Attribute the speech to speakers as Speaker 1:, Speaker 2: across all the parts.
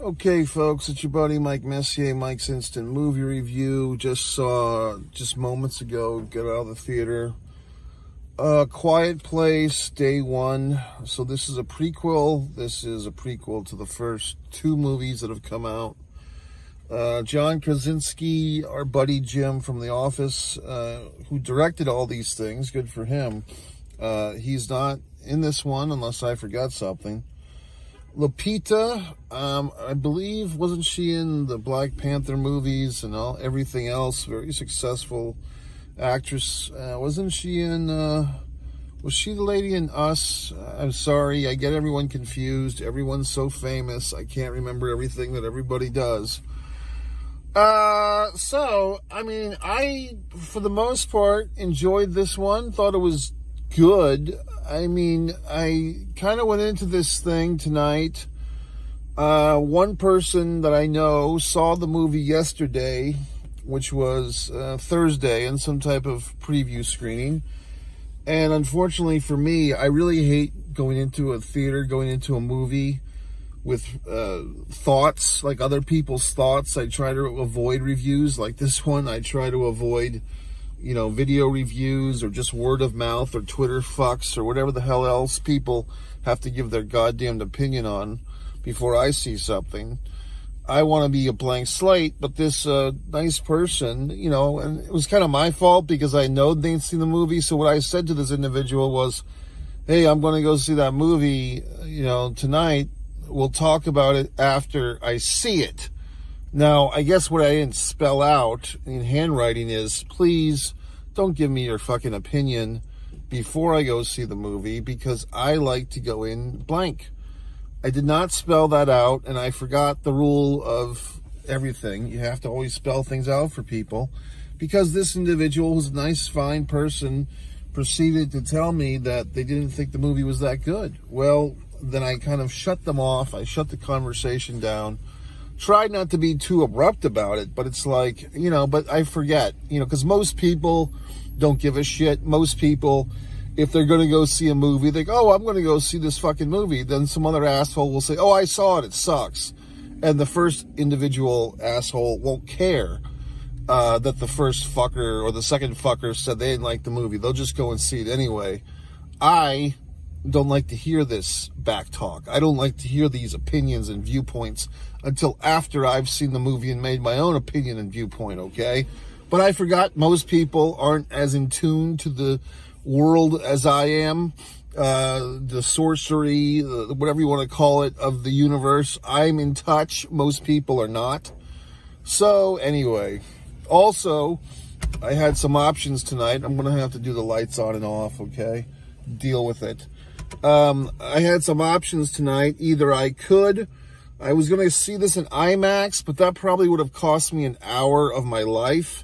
Speaker 1: Okay, folks, it's your buddy Mike Messier, Mike's Instant Movie Review. Just saw, just moments ago, get out of the theater. Quiet Place, Day One. So this is a prequel. This is a prequel to the first two movies that have come out. John Krasinski, our buddy Jim from The Office, who directed all these things, good for him. He's not in this one unless I forgot something. Lupita, I believe, wasn't she in the Black Panther movies and everything else? Very successful actress. Wasn't she in, was she the lady in Us? I'm sorry, I get everyone confused. Everyone's so famous, I can't remember everything that everybody does. So, I mean, I, for the most part, enjoyed this one. Thought it was good. I mean, I kind of went into this thing tonight. One person that I know saw the movie yesterday, which was Thursday, in some type of preview screening. And unfortunately for me, I really hate going into a theater, going into a movie with thoughts, like other people's thoughts. I try to avoid reviews like this one. I try to avoid video reviews or just word of mouth or Twitter fucks or whatever the hell else people have to give their goddamn opinion on before I see something. I want to be a blank slate, but this nice person, and it was kind of my fault because I know they'd seen the movie. So what I said to this individual was, hey, I'm going to go see that movie, tonight. We'll talk about it after I see it. Now, I guess what I didn't spell out in handwriting is, please don't give me your fucking opinion before I go see the movie, because I like to go in blank. I did not spell that out, and I forgot the rule of everything. You have to always spell things out for people, because this individual, who's a nice, fine person, proceeded to tell me that they didn't think the movie was that good. Well, then I kind of shut them off. I shut the conversation down. Tried not to be too abrupt about it, but it's like, but I forget, because most people don't give a shit. Most people, if they're going to go see a movie, they go, oh, I'm going to go see this fucking movie. Then some other asshole will say, oh, I saw it, it sucks. And the first individual asshole won't care that the first fucker or the second fucker said they didn't like the movie. They'll just go and see it anyway. I don't like to hear this back talk. I don't like to hear these opinions and viewpoints until after I've seen the movie and made my own opinion and viewpoint, okay? But I forgot most people aren't as in tune to the world as I am, the sorcery, whatever you want to call it, of the universe. I'm in touch. Most people are not. So anyway, also, I had some options tonight. I'm going to have to do the lights on and off, okay? Deal with it. I had some options tonight. Either I was going to see this in IMAX, but that probably would have cost me an hour of my life.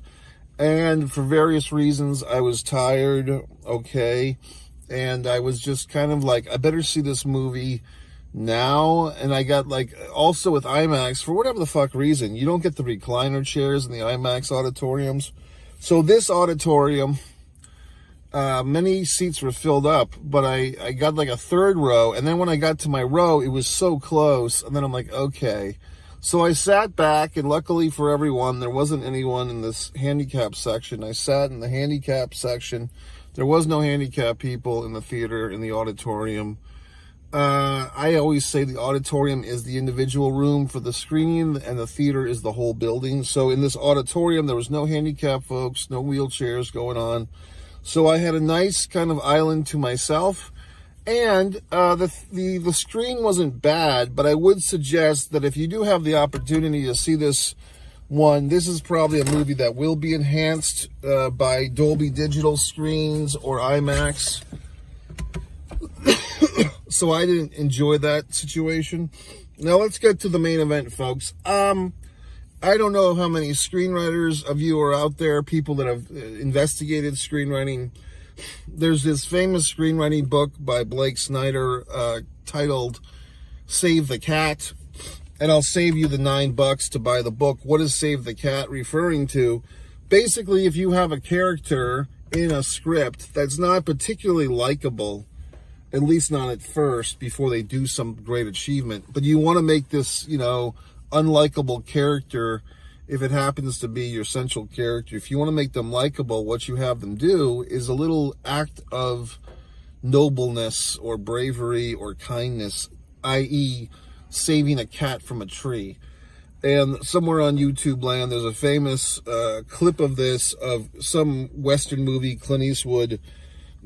Speaker 1: And for various reasons, I was tired, okay? And I was just kind of like, I better see this movie now. And I got also with IMAX, for whatever the fuck reason, you don't get the recliner chairs in the IMAX auditoriums. So this auditorium, many seats were filled up, but I got a third row, and then when I got to my row, it was so close, and then I'm like, okay. So I sat back, and luckily for everyone, there wasn't anyone in this handicap section. I sat in the handicap section. There was no handicap people in the theater, in the auditorium. I always say the auditorium is the individual room for the screening, and the theater is the whole building. So in this auditorium, there was no handicap folks, no wheelchairs going on. So I had a nice kind of island to myself, and the screen wasn't bad, but I would suggest that if you do have the opportunity to see this one, this is probably a movie that will be enhanced by Dolby Digital screens or IMAX. So I didn't enjoy that situation. Now let's get to the main event, folks. I don't know how many screenwriters of you are out there, people that have investigated screenwriting. There's this famous screenwriting book by Blake Snyder titled Save the Cat. And I'll save you the $9 to buy the book. What is Save the Cat referring to? Basically, if you have a character in a script that's not particularly likable, at least not at first, before they do some great achievement. But you want to make this, unlikable character, if it happens to be your central character. If you want to make them likable, what you have them do is a little act of nobleness or bravery or kindness, i.e. saving a cat from a tree. And somewhere on YouTube land, there's a famous clip of this, of some Western movie. Clint Eastwood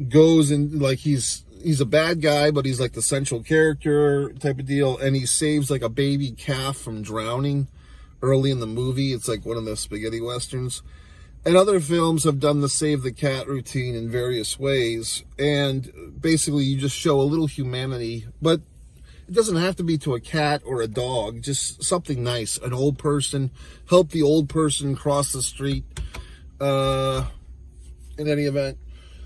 Speaker 1: goes and, like, he's a bad guy, but he's like the central character type of deal, and he saves like a baby calf from drowning early in the movie. It's like one of the spaghetti westerns. And other films have done the save the cat routine in various ways, and basically you just show a little humanity, but it doesn't have to be to a cat or a dog, just something nice. An old person, help the old person cross the street, in any event.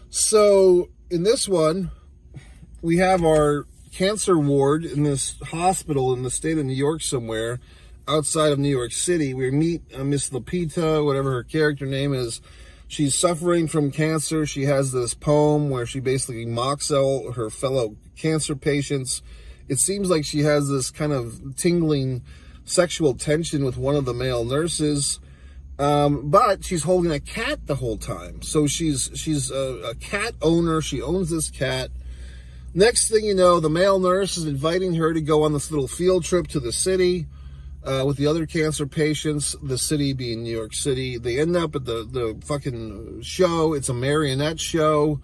Speaker 1: So in this one, we have our cancer ward in this hospital in the state of New York somewhere, outside of New York City. We meet Miss Lupita, whatever her character name is. She's suffering from cancer. She has this poem where she basically mocks all her fellow cancer patients. It seems like she has this kind of tingling sexual tension with one of the male nurses. But she's holding a cat the whole time. So she's a cat owner. She owns this cat. Next thing you know, the male nurse is inviting her to go on this little field trip to the city with the other cancer patients, the city being New York City. They end up at the fucking show. It's a marionette show.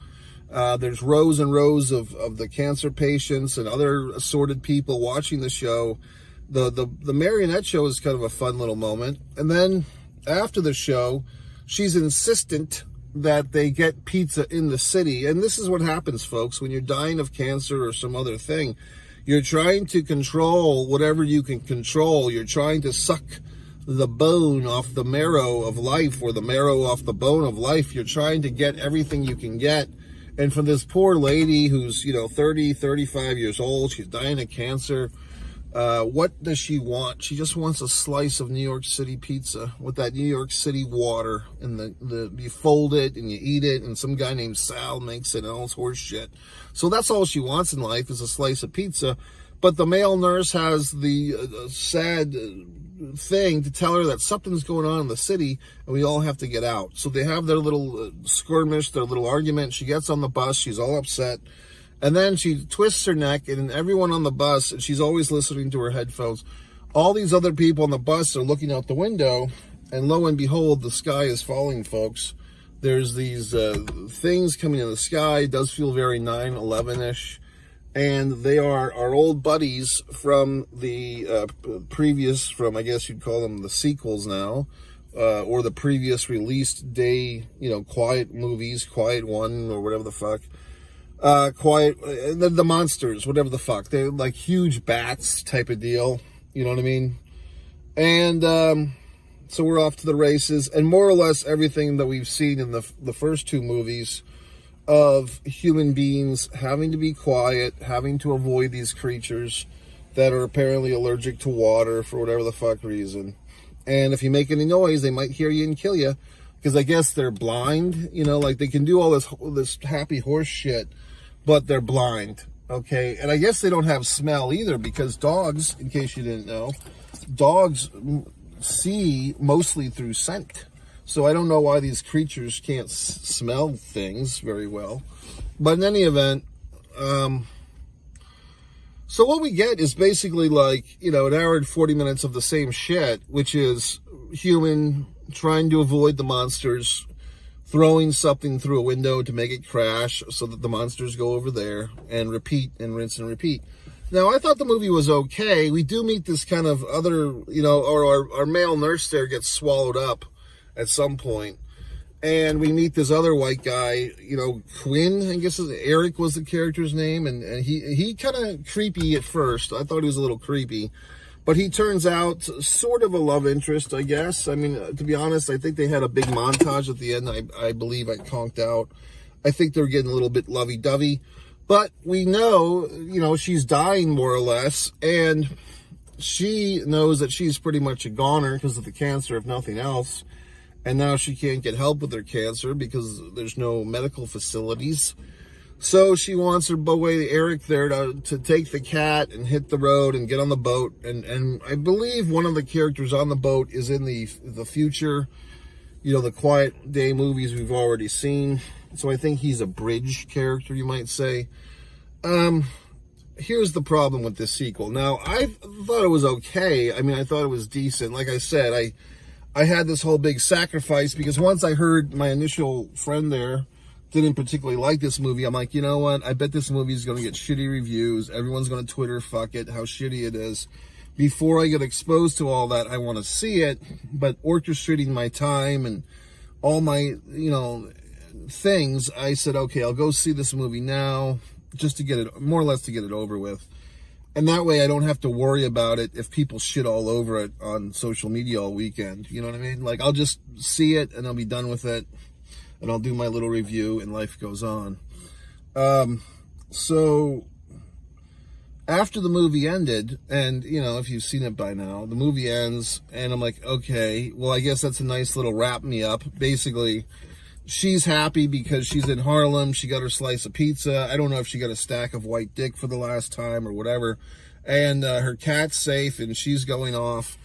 Speaker 1: There's rows and rows of the cancer patients and other assorted people watching the show. The marionette show is kind of a fun little moment. And then after the show, she's insistent that they get pizza in the city. And this is what happens, folks, when you're dying of cancer or some other thing. You're trying to control whatever you can control. You're trying to suck the bone off the marrow of life, or the marrow off the bone of life. You're trying to get everything you can get. And for this poor lady who's, 30, 35 years old, she's dying of cancer. What does she want? She just wants a slice of New York City pizza with that New York City water, and you fold it and you eat it, and some guy named Sal makes it, and all this horse shit. So that's all she wants in life, is a slice of pizza. But the male nurse has the sad thing to tell her that something's going on in the city and we all have to get out. So they have their little skirmish, their little argument. She gets on the bus, she's all upset. And then she twists her neck, and everyone on the bus, and she's always listening to her headphones, all these other people on the bus are looking out the window, and lo and behold, the sky is falling, folks. There's these things coming in the sky. It does feel very 9/11-ish. And they are our old buddies from the previous, I guess you'd call them the sequels now, or the previous released day, Quiet movies, Quiet 1, or whatever the fuck. The monsters, whatever the fuck. They're like huge bats type of deal. You know what I mean? And so we're off to the races. And more or less everything that we've seen in the first two movies of human beings having to be quiet, having to avoid these creatures that are apparently allergic to water for whatever the fuck reason. And if you make any noise, they might hear you and kill you. Because I guess they're blind, like they can do all this happy horse shit, but they're blind, okay? And I guess they don't have smell either, because dogs, in case you didn't know, dogs see mostly through scent. So I don't know why these creatures can't smell things very well. But in any event, so what we get is basically like, an hour and 40 minutes of the same shit, which is human trying to avoid the monsters, throwing something through a window to make it crash so that the monsters go over there, and repeat and rinse and repeat. Now, I thought the movie was okay. We do meet this kind of other, or our male nurse there gets swallowed up at some point. And we meet this other white guy, Quinn, I guess Eric was the character's name. And he kind of creepy at first. I thought he was a little creepy. But he turns out sort of a love interest, I guess. I mean, to be honest, I think they had a big montage at the end. I believe I conked out. I think they're getting a little bit lovey-dovey. But we know, she's dying more or less. And she knows that she's pretty much a goner because of the cancer, if nothing else. And now she can't get help with her cancer because there's no medical facilities. So she wants her boy Eric there to take the cat and hit the road and get on the boat. And I believe one of the characters on the boat is in the future, the Quiet Day movies we've already seen. So I think he's a bridge character, you might say. Here's the problem with this sequel. Now, I thought it was okay. I mean, I thought it was decent. Like I said, I had this whole big sacrifice because once I heard my initial friend there didn't particularly like this movie, I'm like, you know what? I bet this movie is going to get shitty reviews. Everyone's going to Twitter, fuck it, how shitty it is. Before I get exposed to all that, I want to see it. But orchestrating my time and all my, things, I said, okay, I'll go see this movie now just to get it, more or less to get it over with. And that way I don't have to worry about it if people shit all over it on social media all weekend. You know what I mean? Like, I'll just see it and I'll be done with it. And I'll do my little review and life goes on. So after the movie ended, and, if you've seen it by now, the movie ends and I'm like, okay, well, I guess that's a nice little wrap me up. Basically, she's happy because she's in Harlem. She got her slice of pizza. I don't know if she got a stack of white dick for the last time or whatever. And her cat's safe and she's going off.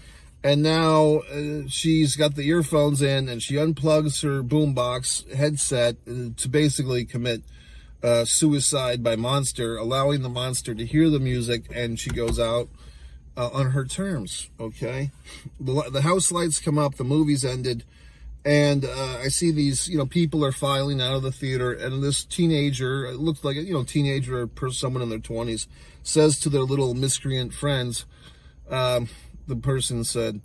Speaker 1: And now she's got the earphones in and she unplugs her boombox headset to basically commit suicide by Monster, allowing the monster to hear the music, and she goes out on her terms, okay? The house lights come up, the movie's ended, and I see these, people are filing out of the theater, and this teenager, it looks like a, teenager or someone in their 20s, says to their little miscreant friends, the person said,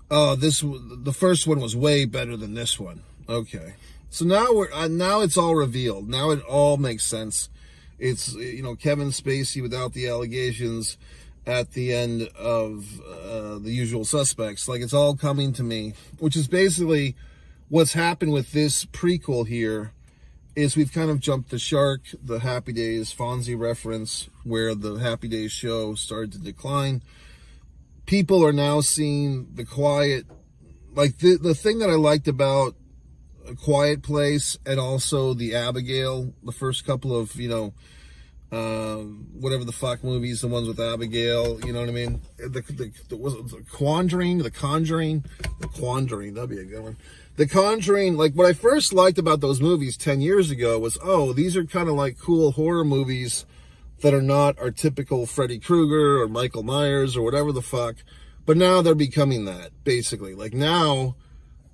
Speaker 1: oh, the first one was way better than this one. Okay. So now now it's all revealed. Now it all makes sense. It's, Kevin Spacey without the allegations at the end of The Usual Suspects. Like, it's all coming to me, which is basically what's happened with this prequel here is we've kind of jumped the shark, the Happy Days Fonzie reference, where the Happy Days show started to decline. People are now seeing the Quiet, like the thing that I liked about A Quiet Place and also the Abigail, the first couple of, whatever the fuck movies, the ones with Abigail, you know what I mean? The Conjuring, that'd be a good one. The Conjuring, like what I first liked about those movies 10 years ago was, oh, these are kind of like cool horror movies that are not our typical Freddy Krueger or Michael Myers or whatever the fuck. But now they're becoming that, basically. Like now,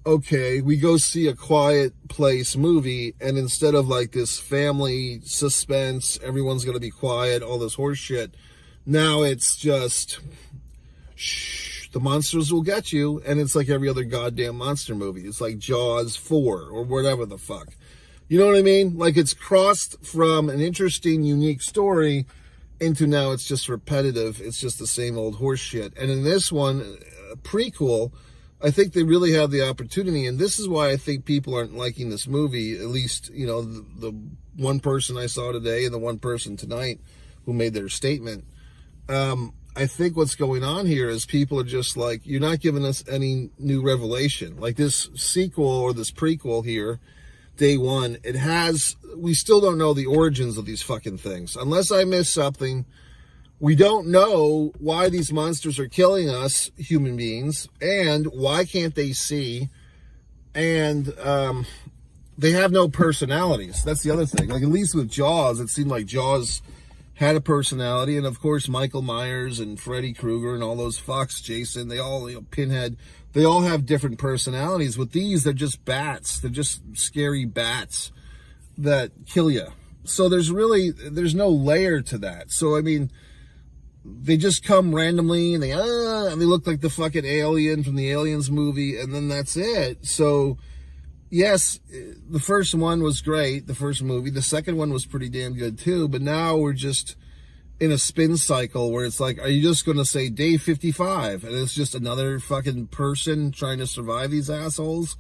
Speaker 1: okay, we go see A Quiet Place movie, and instead of like this family suspense, everyone's going to be quiet, all this horse shit, now it's just, shh, the monsters will get you, and it's like every other goddamn monster movie. It's like Jaws 4 or whatever the fuck. You know what I mean? Like, it's crossed from an interesting, unique story into now it's just repetitive. It's just the same old horse shit. And in this one, prequel, I think they really have the opportunity, and this is why I think people aren't liking this movie, at least, the one person I saw today and the one person tonight who made their statement. I think what's going on here is people are just like, you're not giving us any new revelation. Like this sequel or this prequel here, day one, we still don't know the origins of these fucking things. Unless I miss something, we don't know why these monsters are killing us, human beings, and why can't they see, and they have no personalities. That's the other thing. Like, at least with Jaws, it seemed like Jaws had a personality, and of course Michael Myers and Freddy Krueger and all those fucks, Jason, they all, Pinhead, they all have different personalities. With these, they're just bats. They're just scary bats that kill you. So there's no layer to that. So, I mean, they just come randomly and they look like the fucking alien from the Aliens movie, and then that's it. So, yes, the first one was great, the first movie. The second one was pretty damn good too, but now we're just in a spin cycle where it's like, are you just going to say day 55? And it's just another fucking person trying to survive these assholes?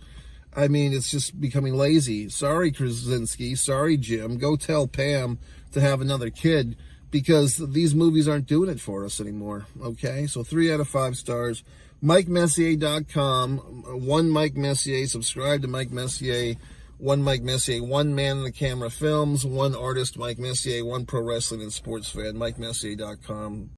Speaker 1: I mean, it's just becoming lazy. Sorry, Krasinski. Sorry, Jim. Go tell Pam to have another kid, because these movies aren't doing it for us anymore, okay? So 3 out of 5 stars. MikeMessier.com. One Mike Messier. Subscribe to Mike Messier One Mike Messier, one man in the camera films, one artist, Mike Messier, one pro wrestling and sports fan, MikeMessier.com.